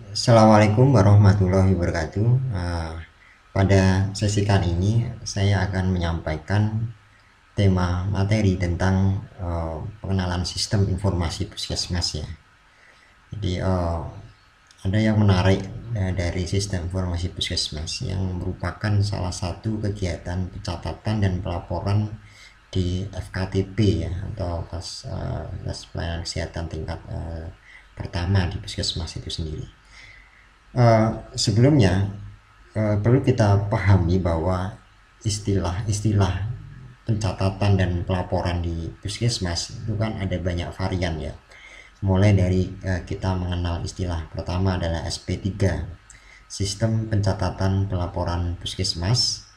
Assalamualaikum warahmatullahi wabarakatuh. Pada sesi kali ini saya akan menyampaikan tema materi tentang pengenalan sistem informasi puskesmas ya. Jadi ada yang menarik dari sistem informasi puskesmas yang merupakan salah satu kegiatan pencatatan dan pelaporan di FKTP ya, atau tes pelayanan kesehatan tingkat pertama di puskesmas itu sendiri. Sebelumnya perlu kita pahami bahwa istilah-istilah pencatatan dan pelaporan di puskesmas itu kan ada banyak varian ya. Mulai dari kita mengenal istilah pertama adalah SP3, Sistem Pencatatan Pelaporan Puskesmas.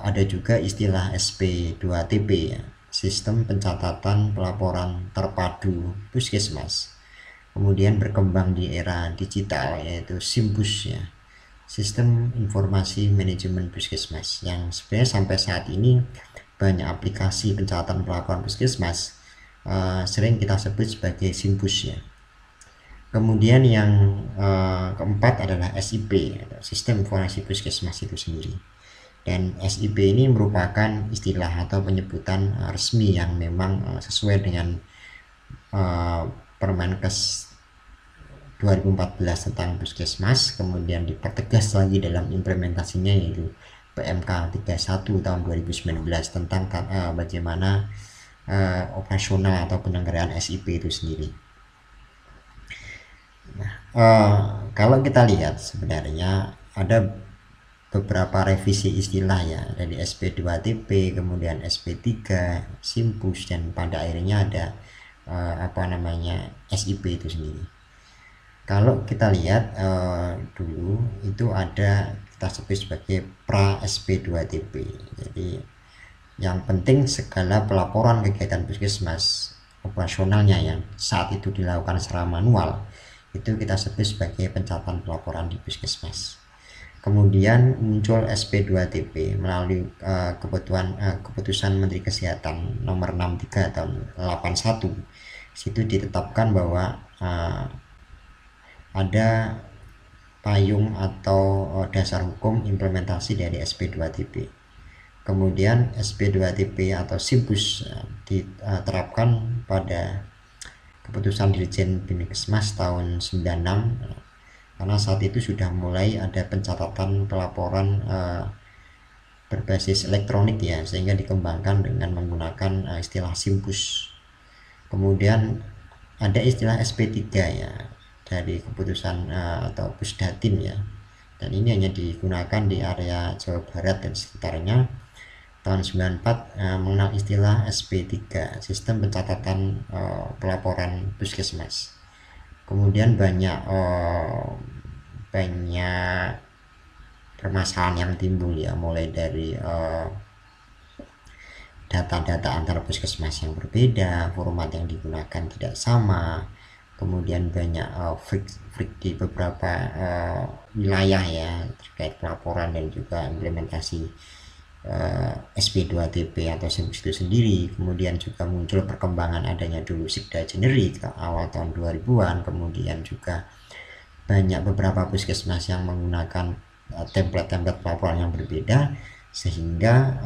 Ada juga istilah SP2TP ya, Sistem Pencatatan Pelaporan Terpadu Puskesmas. Kemudian berkembang di era digital yaitu SIMPUS ya, Sistem Informasi Manajemen Puskesmas, yang sebenarnya sampai saat ini banyak aplikasi pencatatan pelaporan puskesmas sering kita sebut sebagai SIMPUS ya. Kemudian yang keempat adalah SIP, Sistem Informasi Puskesmas itu sendiri. Dan SIP ini merupakan istilah atau penyebutan resmi yang memang sesuai dengan Permenkes 2014 tentang puskesmas, kemudian dipertegas lagi dalam implementasinya yaitu PMK 31 tahun 2019 tentang bagaimana operasional atau penyelenggaraan SIP itu sendiri. Nah, kalau kita lihat sebenarnya ada beberapa revisi istilah ya, dari SP2TP, kemudian SP3, SIMPUS, dan pada akhirnya ada SIP itu sendiri. Kalau kita lihat dulu itu ada kita sebut sebagai pra SP2TP. Jadi yang penting segala pelaporan kegiatan puskesmas operasionalnya yang saat itu dilakukan secara manual itu kita sebut sebagai pencatatan pelaporan di puskesmas. Kemudian muncul SP2TP melalui keputusan Menteri Kesehatan nomor 63 tahun 81. Situ ditetapkan bahwa ada payung atau dasar hukum implementasi dari SP2TP. Kemudian SP2TP atau SIMPUS diterapkan pada keputusan Dirjen Binkesmas tahun 96, karena saat itu sudah mulai ada pencatatan pelaporan berbasis elektronik ya, sehingga dikembangkan dengan menggunakan istilah SIMPUS. Kemudian ada istilah SP3 ya, dari keputusan atau Pusdatin ya, dan ini hanya digunakan di area Jawa Barat dan sekitarnya. Tahun 94 mengenal istilah SP3, Sistem Pencatatan Pelaporan Puskesmas. Kemudian banyak permasalahan yang timbul ya, mulai dari data-data antar puskesmas yang berbeda, format yang digunakan tidak sama, kemudian banyak freak di beberapa wilayah ya terkait pelaporan dan juga implementasi SP2TP atau SIMPUS itu sendiri. Kemudian juga muncul perkembangan adanya dulu Sikda generik awal tahun 2000-an, kemudian juga banyak beberapa puskesmas yang menggunakan template-template pelaporan yang berbeda, sehingga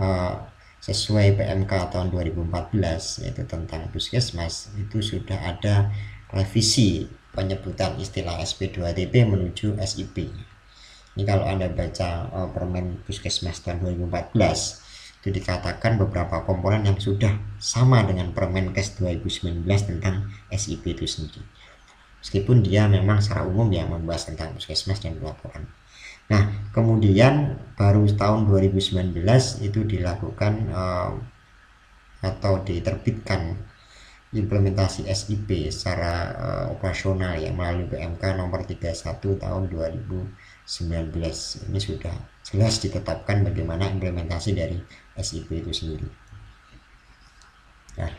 sesuai PMK tahun 2014 yaitu tentang puskesmas itu sudah ada revisi penyebutan istilah SP2TP menuju SIP. Ini kalau Anda baca Permen Puskesmas tahun 2014 itu dikatakan beberapa komponen yang sudah sama dengan Permenkes 2019 tentang SIP itu sendiri, meskipun dia memang secara umum ya membahas tentang puskesmas dan pelaporan. Nah, kemudian baru tahun 2019 itu dilakukan atau diterbitkan implementasi SIP secara operasional ya, melalui PMK nomor 31 tahun 2019. Ini sudah jelas ditetapkan bagaimana implementasi dari SIP itu sendiri. Nah,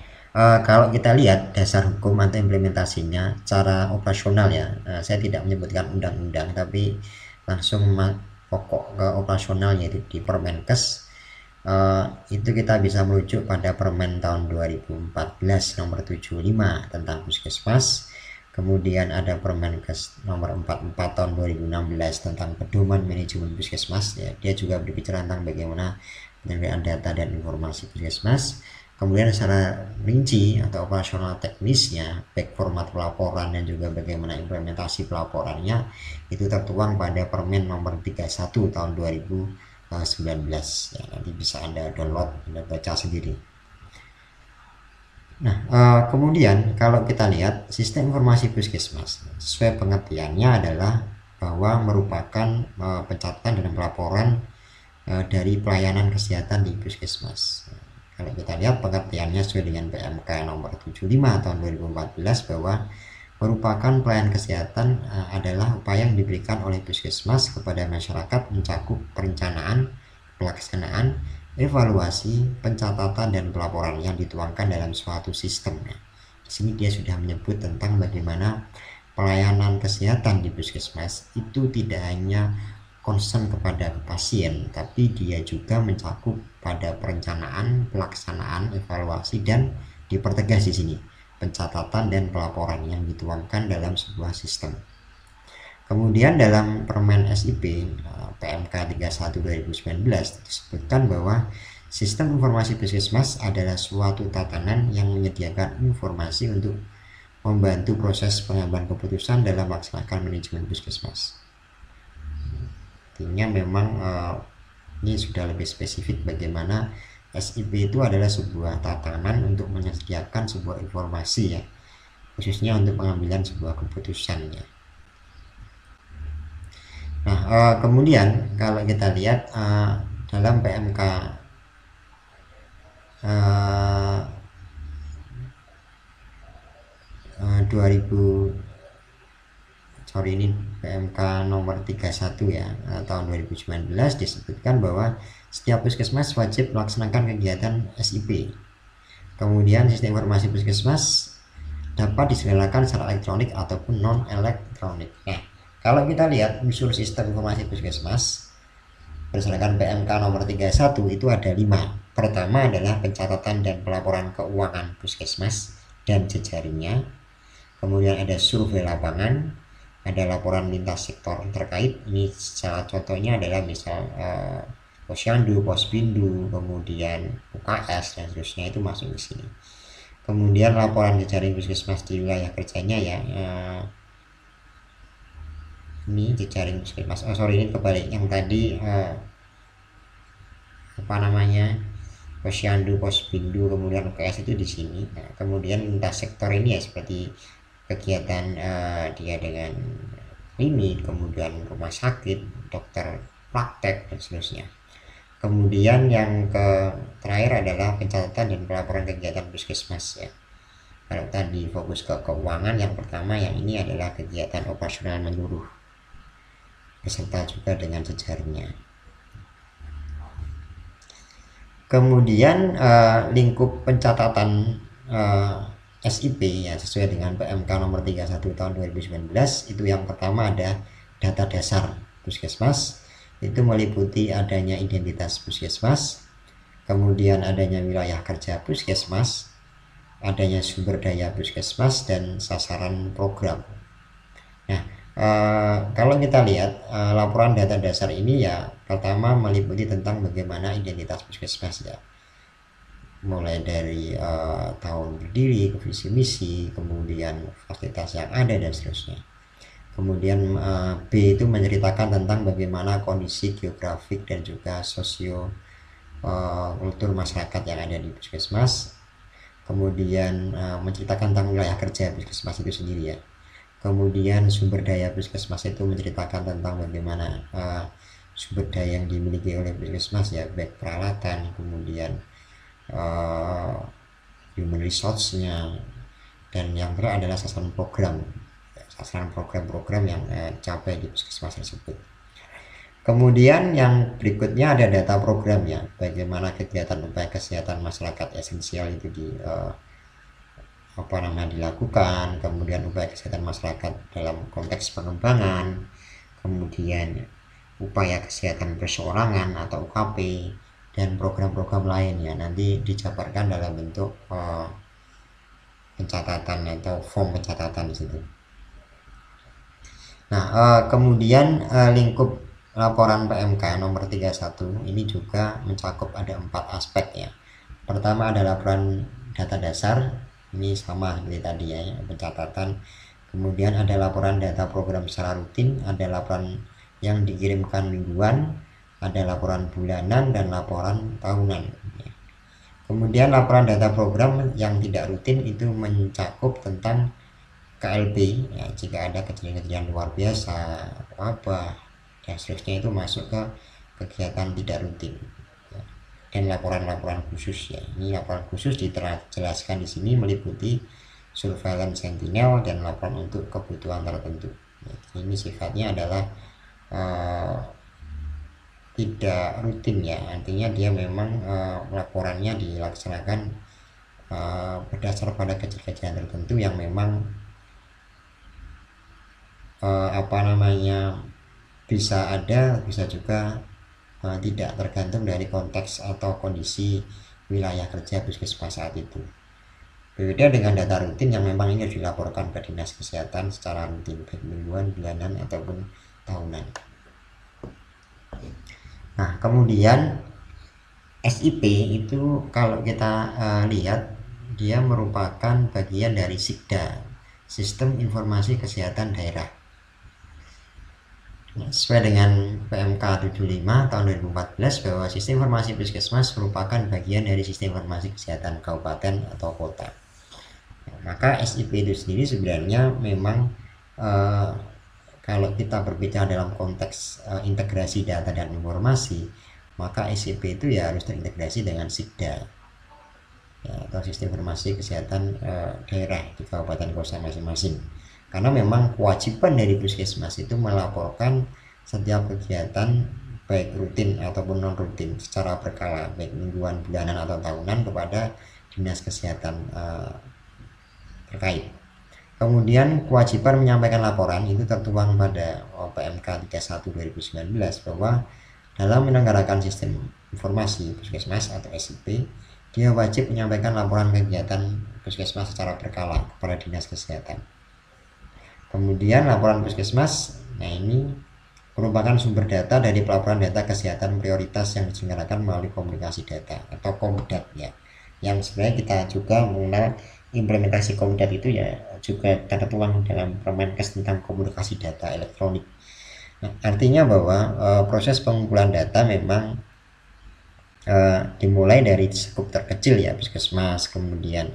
kalau kita lihat dasar hukum atau implementasinya cara operasional ya, saya tidak menyebutkan undang-undang tapi langsung pokok ke operasional yaitu di Permenkes. Itu kita bisa merujuk pada Permen tahun 2014 nomor 75 tentang puskesmas. Kemudian ada Permenkes nomor 44 tahun 2016 tentang pedoman manajemen puskesmas ya. Dia juga berbicara tentang bagaimana penyediaan data dan informasi puskesmas. Kemudian secara rinci atau operasional teknisnya, baik format pelaporan dan juga bagaimana implementasi pelaporannya itu tertuang pada Permen nomor 31 tahun 2019 ya. Nanti bisa Anda download dan baca sendiri. Nah, kemudian kalau kita lihat sistem informasi puskesmas, sesuai pengertiannya adalah bahwa merupakan pencatatan dan pelaporan dari pelayanan kesehatan di puskesmas. Kalau kita lihat pengertiannya sesuai dengan PMK nomor 75 tahun 2014 bahwa merupakan pelayanan kesehatan adalah upaya yang diberikan oleh puskesmas kepada masyarakat mencakup perencanaan, pelaksanaan, evaluasi, pencatatan dan pelaporan yang dituangkan dalam suatu sistem. Di sini dia sudah menyebut tentang bagaimana pelayanan kesehatan di puskesmas itu tidak hanya concern kepada pasien, tapi dia juga mencakup pada perencanaan, pelaksanaan, evaluasi dan dipertegas di sini pencatatan dan pelaporan yang dituangkan dalam sebuah sistem. Kemudian dalam Permen SIP PMK 31 2019 disebutkan bahwa sistem informasi puskesmas adalah suatu tatanan yang menyediakan informasi untuk membantu proses pengambilan keputusan dalam melaksanakan manajemen puskesmas. Artinya memang ini sudah lebih spesifik bagaimana SIP itu adalah sebuah tatanan untuk menyediakan sebuah informasi ya, khususnya untuk pengambilan sebuah keputusan ya. Nah, kemudian kalau kita lihat dalam PMK uh, 2000 ini PMK nomor 31 ya tahun 2019 disebutkan bahwa setiap puskesmas wajib melaksanakan kegiatan SIP. Kemudian sistem informasi puskesmas dapat diselenggarakan secara elektronik ataupun non elektronik. Nah, kalau kita lihat unsur sistem informasi puskesmas berdasarkan PMK nomor 31 itu ada 5. Pertama adalah pencatatan dan pelaporan keuangan puskesmas dan jejaringnya. Kemudian ada survei lapangan, ada laporan lintas sektor terkait. Ini salah contohnya adalah misal Posyandu, Pospindu, kemudian UKS dan seterusnya itu masuk di sini. Kemudian laporan jejaring puskesmas di wilayah kerjanya ya. Ini jejaring puskesmas. Ini kebalik yang tadi Posyandu, Pospindu, kemudian UKS itu di sini. Nah, kemudian lintas sektor ini ya seperti kegiatan dia dengan klinik, kemudian rumah sakit, dokter praktek dan seterusnya. Kemudian yang terakhir adalah pencatatan dan pelaporan kegiatan puskesmas ya. Kalau tadi fokus ke keuangan, yang pertama yang ini adalah kegiatan operasional menyeluruh beserta juga dengan jejaringnya. Kemudian lingkup pencatatan SIP ya sesuai dengan PMK nomor 31 tahun 2019 itu yang pertama ada data dasar puskesmas, itu meliputi adanya identitas puskesmas, kemudian adanya wilayah kerja puskesmas, adanya sumber daya puskesmas dan sasaran program. Nah, kalau kita lihat laporan data dasar ini ya pertama meliputi tentang bagaimana identitas puskesmas ya, mulai dari tahun berdiri, visi misi, kemudian fasilitas yang ada dan seterusnya. Kemudian B itu menceritakan tentang bagaimana kondisi geografik dan juga sosio kultur masyarakat yang ada di puskesmas. Kemudian menceritakan tentang wilayah kerja puskesmas itu sendiri ya. Kemudian sumber daya puskesmas itu menceritakan tentang bagaimana sumber daya yang dimiliki oleh puskesmas ya, baik peralatan, kemudian human resource-nya, dan yang terakhir adalah sasaran program-program yang capai di puskesmas tersebut. Kemudian yang berikutnya ada data programnya, bagaimana kegiatan upaya kesehatan masyarakat esensial itu dilakukan, kemudian upaya kesehatan masyarakat dalam konteks pengembangan, kemudian upaya kesehatan perseorangan atau UKP, dan program-program lainnya nanti dijabarkan dalam bentuk pencatatan atau form pencatatan di situ. Nah, kemudian lingkup laporan PMK nomor 31 ini juga mencakup ada 4 aspek ya. Pertama ada laporan data dasar, ini sama seperti tadi ya, pencatatan. Kemudian ada laporan data program secara rutin, ada laporan yang dikirimkan mingguan, ada laporan bulanan dan laporan tahunan. Kemudian laporan data program yang tidak rutin itu mencakup tentang KLB ya, jika ada kejadian-kejadian luar biasa apa dan seterusnya itu masuk ke kegiatan tidak rutin ya. Dan laporan-laporan khusus ya, ini laporan khusus dijelaskan di sini meliputi surveillance sentinel dan laporan untuk kebutuhan tertentu ya. Ini sifatnya adalah tidak rutin ya, artinya dia memang laporannya dilaksanakan berdasar pada kejadian tertentu yang memang bisa ada, bisa juga tidak, tergantung dari konteks atau kondisi wilayah kerja puskesmas saat itu. Berbeda dengan data rutin yang memang ini harus dilaporkan ke dinas kesehatan secara rutin, baik mingguan, bulanan ataupun tahunan. Nah, kemudian SIP itu kalau kita lihat dia merupakan bagian dari SIKDA, Sistem Informasi Kesehatan Daerah. Sesuai dengan PMK 75 tahun 2014 bahwa sistem informasi puskesmas merupakan bagian dari sistem informasi kesehatan kabupaten atau kota. Maka SIP itu sendiri sebenarnya memang kalau kita berbicara dalam konteks integrasi data dan informasi, maka SIP itu ya harus terintegrasi dengan SIKDA ya, atau sistem informasi kesehatan daerah di kabupaten kota masing-masing. Karena memang kewajiban dari puskesmas itu melaporkan setiap kegiatan baik rutin ataupun non rutin secara berkala, baik mingguan, bulanan atau tahunan kepada dinas kesehatan terkait. Kemudian kewajiban menyampaikan laporan itu tertuang pada PMK 31 2019 bahwa dalam menyelenggarakan sistem informasi puskesmas atau SIP, dia wajib menyampaikan laporan kegiatan puskesmas secara berkala kepada dinas kesehatan. Kemudian laporan puskesmas, nah ini merupakan sumber data dari pelaporan data kesehatan prioritas yang diselenggarakan melalui komunikasi data atau Komdat ya. Yang sebenarnya kita juga mengenal implementasi Komdat itu ya juga tertuang dalam Permenkes tentang komunikasi data elektronik. Nah, artinya bahwa proses pengumpulan data memang dimulai dari skup terkecil ya, puskesmas, kemudian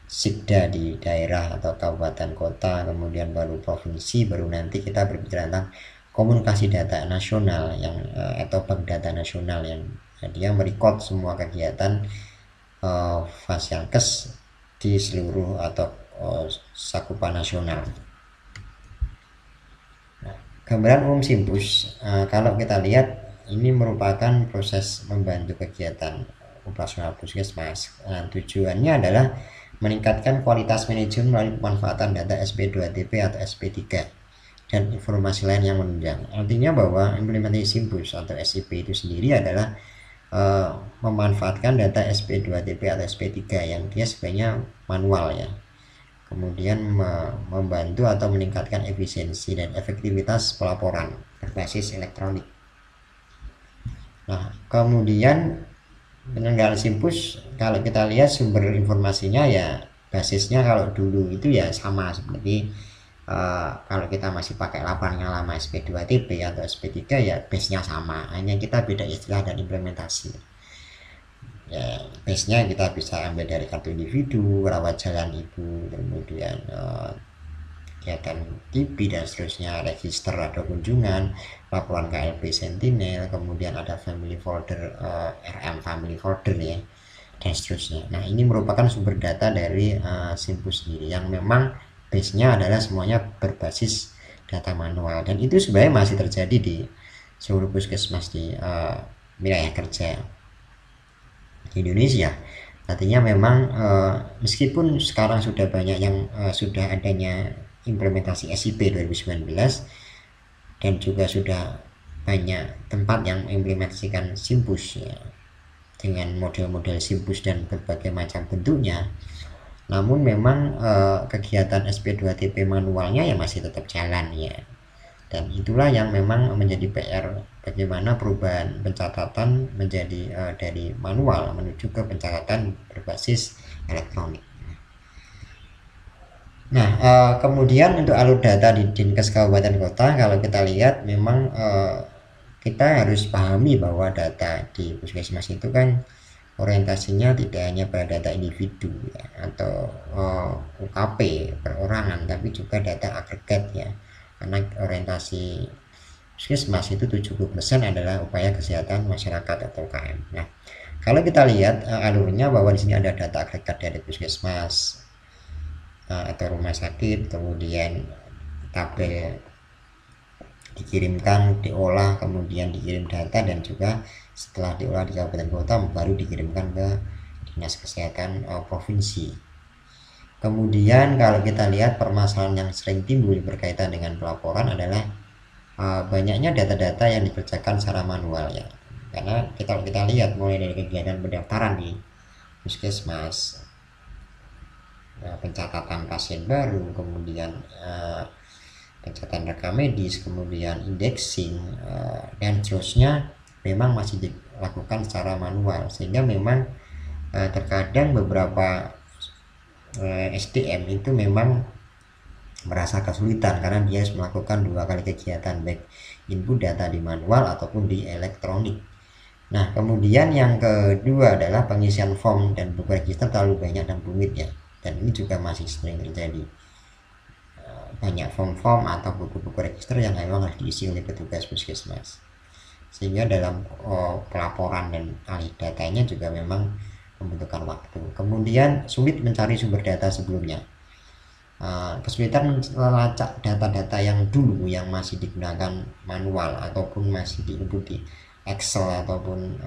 SIKDA di daerah atau kabupaten kota, kemudian baru provinsi, baru nanti kita berbicara tentang komunikasi data nasional yang atau bank data nasional yang dia merekod semua kegiatan Fasiankes di seluruh atau sakupan nasional. Nah, gambaran umum Simpus kalau kita lihat ini merupakan proses membantu kegiatan operasional puskesmas. Tujuannya adalah meningkatkan kualitas manajemen melalui pemanfaatan data SP2TP atau SP3 dan informasi lain yang menunjang. Artinya bahwa implementasi Simpus atau SIP itu sendiri adalah memanfaatkan data SP2TP atau SP3 yang dia sebenarnya manual ya. Kemudian membantu atau meningkatkan efisiensi dan efektivitas pelaporan berbasis elektronik. Nah, kemudian penyelenggaraan Simpus kalau kita lihat sumber informasinya ya basisnya kalau dulu itu ya sama seperti kalau kita masih pakai laporan yang lama SP2TP atau SP3 ya base-nya sama, hanya kita beda istilah dan implementasi ya. Base-nya kita bisa ambil dari kartu individu, rawat jalan ibu, kemudian kegiatan TB dan seterusnya, register atau kunjungan, laporan KLB Sentinel, kemudian ada family folder, RM family folder ya, dan seterusnya. Nah, ini merupakan sumber data dari Simpus sendiri yang memang base-nya adalah semuanya berbasis data manual, dan itu sebenarnya masih terjadi di seluruh puskesmas di wilayah kerja di Indonesia. Artinya memang meskipun sekarang sudah banyak yang sudah adanya implementasi SIP 2019 dan juga sudah banyak tempat yang mengimplementasikan Simpus ya, dengan model-model Simpus dan berbagai macam bentuknya, namun memang kegiatan SP2TP manualnya ya masih tetap jalan ya. Dan itulah yang memang menjadi PR, bagaimana perubahan pencatatan menjadi dari manual menuju ke pencatatan berbasis elektronik. Nah, kemudian untuk alur data di Dinkes Kabupaten Kota, kalau kita lihat memang kita harus pahami bahwa data di puskesmas itu kan orientasinya tidak hanya pada data individu ya, atau UKP perorangan, tapi juga data agregat ya. Karena orientasi puskesmas itu 70% adalah upaya kesehatan masyarakat atau UKM. Nah, kalau kita lihat alurnya bahwa di sini ada data agregat dari puskesmas atau rumah sakit, kemudian tabel dikirimkan, diolah, kemudian dikirim data, dan juga setelah diolah di kabupaten kota baru dikirimkan ke dinas kesehatan provinsi. Kemudian kalau kita lihat permasalahan yang sering timbul berkaitan dengan pelaporan adalah banyaknya data-data yang dikerjakan secara manual ya. Karena kita lihat mulai dari kegiatan pendaftaran di puskesmas, pencatatan pasien baru, kemudian pencatatan rekam medis, kemudian indexing, dan seterusnya memang masih dilakukan secara manual, sehingga memang terkadang beberapa SDM itu memang merasa kesulitan karena dia harus melakukan 2 kali kegiatan, baik input data di manual ataupun di elektronik. Nah, kemudian yang kedua adalah pengisian form dan buku register terlalu banyak dan rumit ya, dan ini juga masih sering terjadi. Banyak form-form atau buku-buku register yang memang harus diisi oleh petugas puskesmas, sehingga dalam pelaporan dan alih datanya juga memang membutuhkan waktu. Kemudian sulit mencari sumber data sebelumnya, kesulitan melacak data-data yang dulu yang masih digunakan manual ataupun masih diinput di Excel ataupun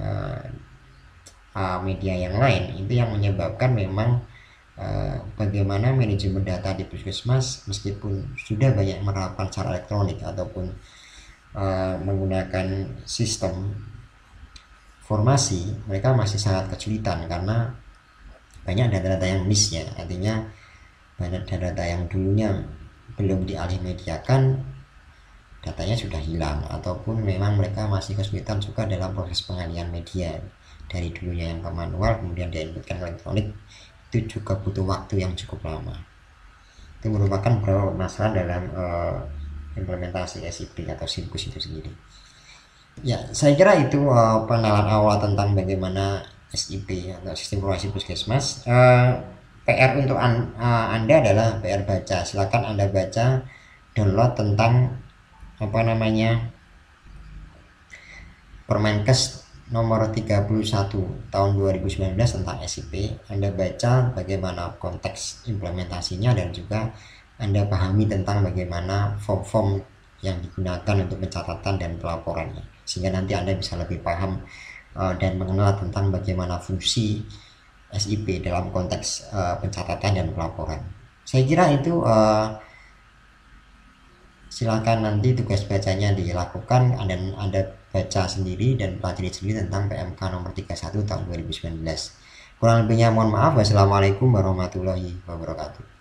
media yang lain, itu yang menyebabkan memang bagaimana manajemen data di puskesmas meskipun sudah banyak menerapkan secara elektronik ataupun menggunakan sistem formasi, mereka masih sangat kesulitan karena banyak data-data yang miss ya. Artinya banyak data yang dulunya belum dialih mediakan, datanya sudah hilang, ataupun memang mereka masih kesulitan juga dalam proses pengalihan media dari dulunya yang ke manual kemudian diinputkan elektronik. Itu juga butuh waktu yang cukup lama. Itu merupakan beberapa masalah dalam implementasi SIP atau Simbus itu sendiri. Ya, saya kira itu pengenalan awal tentang bagaimana SIP atau sistem informasi puskesmas. PR untuk Anda adalah PR baca. Silakan Anda baca, download tentang Permenkes nomor 31 tahun 2019 tentang SIP. Anda baca bagaimana konteks implementasinya dan juga Anda pahami tentang bagaimana form-form yang digunakan untuk pencatatan dan pelaporannya, sehingga nanti Anda bisa lebih paham dan mengenal tentang bagaimana fungsi SIP dalam konteks pencatatan dan pelaporan. Saya kira itu silakan nanti tugas bacanya dilakukan dan Anda baca sendiri dan pelajari sendiri tentang PMK nomor 31 tahun 2019. Kurang lebihnya mohon maaf. Wassalamualaikum warahmatullahi wabarakatuh.